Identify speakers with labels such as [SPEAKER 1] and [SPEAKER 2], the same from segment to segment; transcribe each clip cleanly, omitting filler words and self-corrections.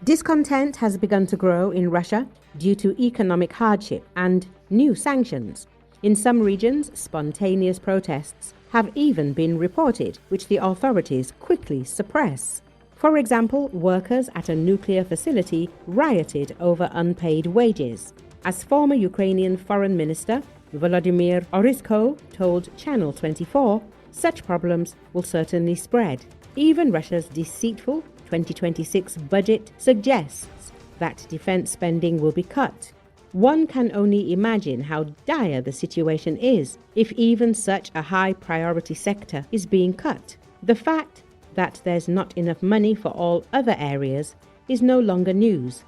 [SPEAKER 1] Discontent has begun to grow in Russia due to economic hardship and new sanctions. In some regions, spontaneous protests have even been reported, which the authorities quickly suppress. For example, workers at a nuclear facility rioted over unpaid wages. As former Ukrainian Foreign Minister Volodymyr Ohryzko told Channel 24, such problems will certainly spread. Even Russia's deceitful 2026 budget suggests that defense spending will be cut. One can only imagine how dire the situation is if even such a high priority sector is being cut. The fact that there's not enough money for all other areas is no longer news.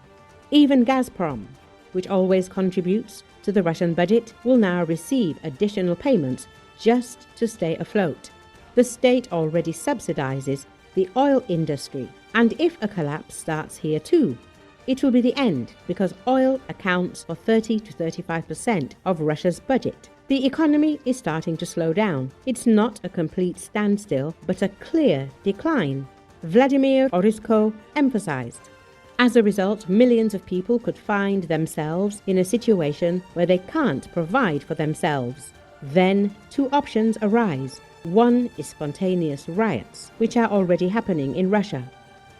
[SPEAKER 1] Even Gazprom, which always contributes to the Russian budget, will now receive additional payments just to stay afloat. The state already subsidizes the oil industry, and if a collapse starts here too, it will be the end, because oil accounts for 30 to 35% of Russia's budget. The economy is starting to slow down. It's not a complete standstill, but a clear decline, Volodymyr Ohryzko emphasized. As a result, millions of people could find themselves in a situation where they can't provide for themselves. Then, two options arise. One is spontaneous riots, which are already happening in Russia.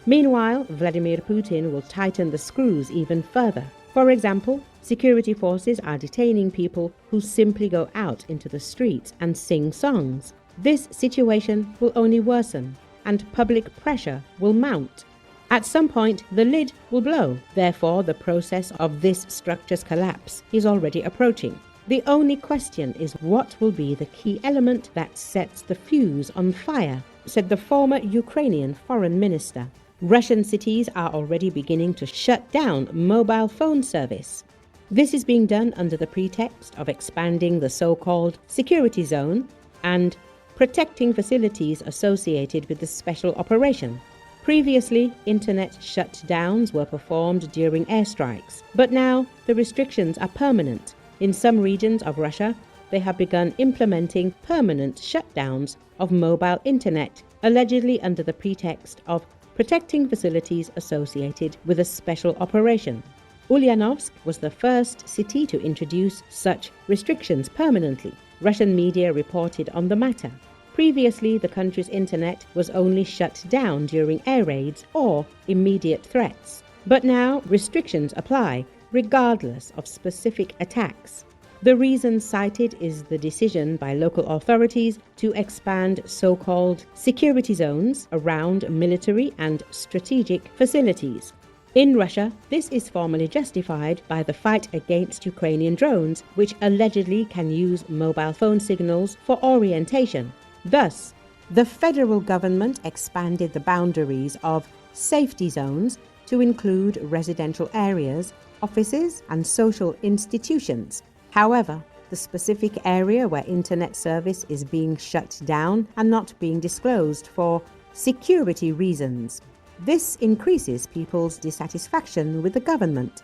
[SPEAKER 1] Meanwhile, Vladimir Putin will tighten the screws even further. For example, security forces are detaining people who simply go out into the streets and sing songs. This situation will only worsen, and public pressure will mount. At some point, the lid will blow. Therefore, the process of this structure's collapse is already approaching. The only question is what will be the key element that sets the fuse on fire, said the former Ukrainian foreign minister. Russian cities are already beginning to shut down mobile phone service. This is being done under the pretext of expanding the so-called security zone and protecting facilities associated with the special operation. Previously, internet shutdowns were performed during airstrikes, but now the restrictions are permanent. In some regions of Russia, they have begun implementing permanent shutdowns of mobile internet, allegedly under the pretext of protecting facilities associated with a special operation. Ulyanovsk was the first city to introduce such restrictions permanently. Russian media reported on the matter. Previously, the country's internet was only shut down during air raids or immediate threats. But now restrictions apply, regardless of specific attacks. The reason cited is the decision by local authorities to expand so-called security zones around military and strategic facilities. In Russia, this is formally justified by the fight against Ukrainian drones, which allegedly can use mobile phone signals for orientation. Thus, the federal government expanded the boundaries of safety zones to include residential areas, offices, and social institutions. However, the specific area where internet service is being shut down and not being disclosed for security reasons. This increases people's dissatisfaction with the government.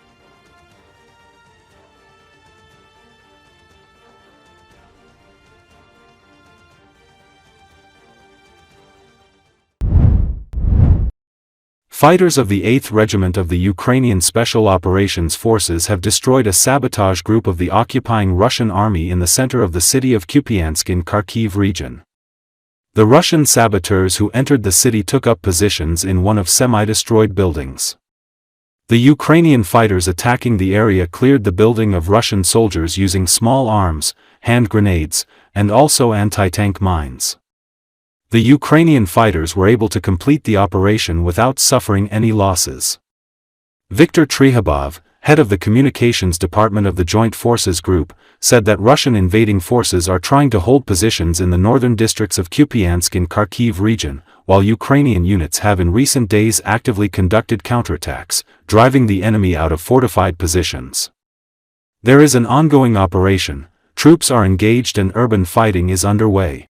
[SPEAKER 2] Fighters of the 8th Regiment of the Ukrainian Special Operations Forces have destroyed a sabotage group of the occupying Russian army in the center of the city of Kupyansk in Kharkiv region. The Russian saboteurs who entered the city took up positions in one of semi-destroyed buildings. The Ukrainian fighters attacking the area cleared the building of Russian soldiers using small arms, hand grenades, and also anti-tank mines. The Ukrainian fighters were able to complete the operation without suffering any losses. Viktor Trihobov, head of the communications department of the Joint Forces Group, said that Russian invading forces are trying to hold positions in the northern districts of Kupyansk in Kharkiv region, while Ukrainian units have in recent days actively conducted counterattacks, driving the enemy out of fortified positions. There is an ongoing operation, troops are engaged and urban fighting is underway.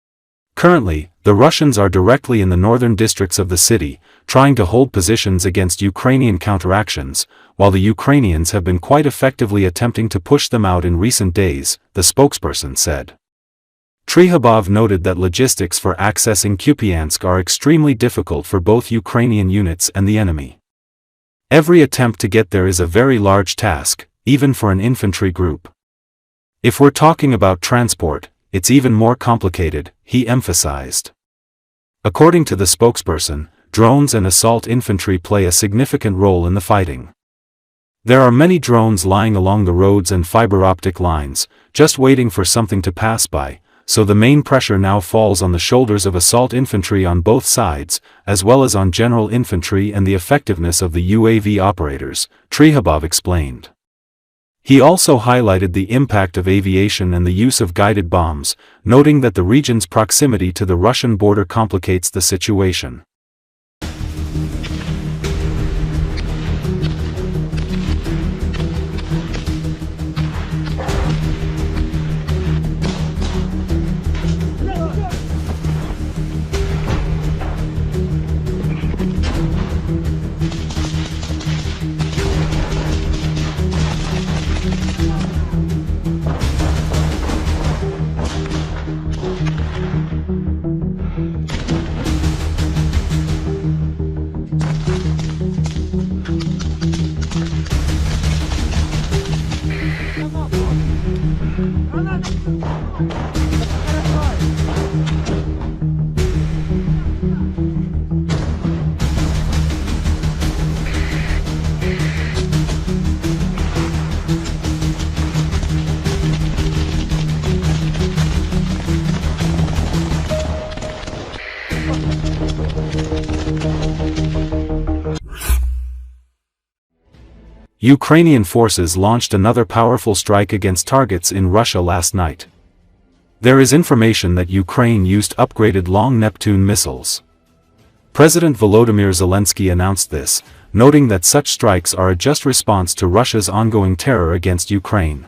[SPEAKER 2] Currently, the Russians are directly in the northern districts of the city, trying to hold positions against Ukrainian counteractions, while the Ukrainians have been quite effectively attempting to push them out in recent days, the spokesperson said. Trihobov noted that logistics for accessing Kupyansk are extremely difficult for both Ukrainian units and the enemy. Every attempt to get there is a very large task, even for an infantry group. If we're talking about transport, it's even more complicated, he emphasized. According to the spokesperson, drones and assault infantry play a significant role in the fighting. There are many drones lying along the roads and fiber optic lines, just waiting for something to pass by, so the main pressure now falls on the shoulders of assault infantry on both sides, as well as on general infantry and the effectiveness of the UAV operators, Trehabov explained. He also highlighted the impact of aviation and the use of guided bombs, noting that the region's proximity to the Russian border complicates the situation. Ukrainian forces launched another powerful strike against targets in Russia last night. There is information that Ukraine used upgraded long Neptune missiles. President Volodymyr Zelensky announced this, noting that such strikes are a just response to Russia's ongoing terror against Ukraine.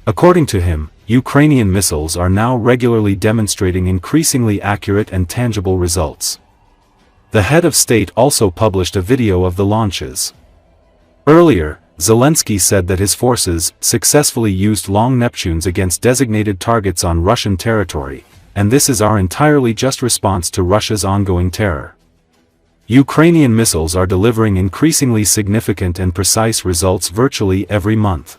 [SPEAKER 2] According to him, Ukrainian missiles are now regularly demonstrating increasingly accurate and tangible results. The head of state also published a video of the launches. Earlier, Zelensky said that his forces successfully used long Neptunes against designated targets on Russian territory, and this is our entirely just response to Russia's ongoing terror. Ukrainian missiles are delivering increasingly significant and precise results virtually every month.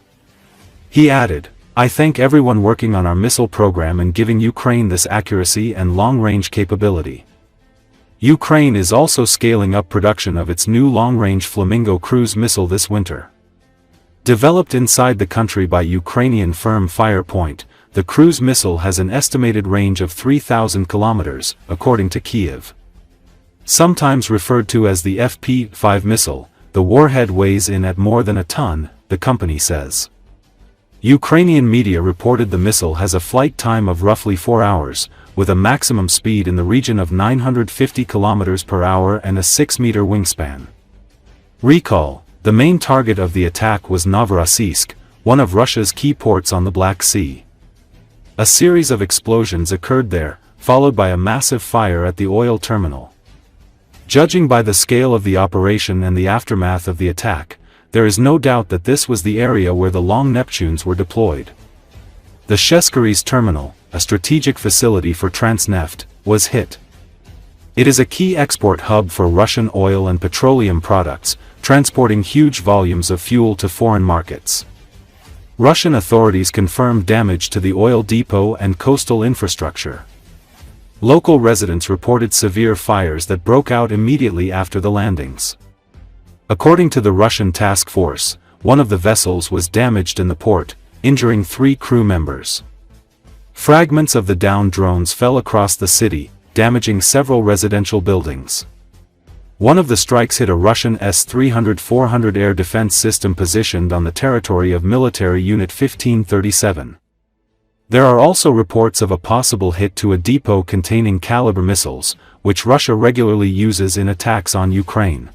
[SPEAKER 2] He added, "I thank everyone working on our missile program and giving Ukraine this accuracy and long-range capability." Ukraine is also scaling up production of its new long-range Flamingo cruise missile this winter. Developed inside the country by Ukrainian firm Firepoint, the cruise missile has an estimated range of 3,000 kilometers, according to Kiev. Sometimes referred to as the FP-5 missile, the warhead weighs in at more than a ton, the company says. Ukrainian media reported the missile has a flight time of roughly 4 hours, with a maximum speed in the region of 950 km per hour and a 6-meter wingspan. Recall, the main target of the attack was Novorossiysk, one of Russia's key ports on the Black Sea. A series of explosions occurred there, followed by a massive fire at the oil terminal. Judging by the scale of the operation and the aftermath of the attack, there is no doubt that this was the area where the long Neptunes were deployed. The Sheskari's terminal, a strategic facility for Transneft, was hit. It is a key export hub for Russian oil and petroleum products, transporting huge volumes of fuel to foreign markets. Russian authorities confirmed damage to the oil depot and coastal infrastructure. Local residents reported severe fires that broke out immediately after the landings. According to the Russian task force, one of the vessels was damaged in the port, injuring 3 crew members. Fragments of the downed drones fell across the city, damaging several residential buildings. One of the strikes hit a Russian S-300-400 air defense system positioned on the territory of Military Unit 1537. There are also reports of a possible hit to a depot containing Caliber missiles, which Russia regularly uses in attacks on Ukraine.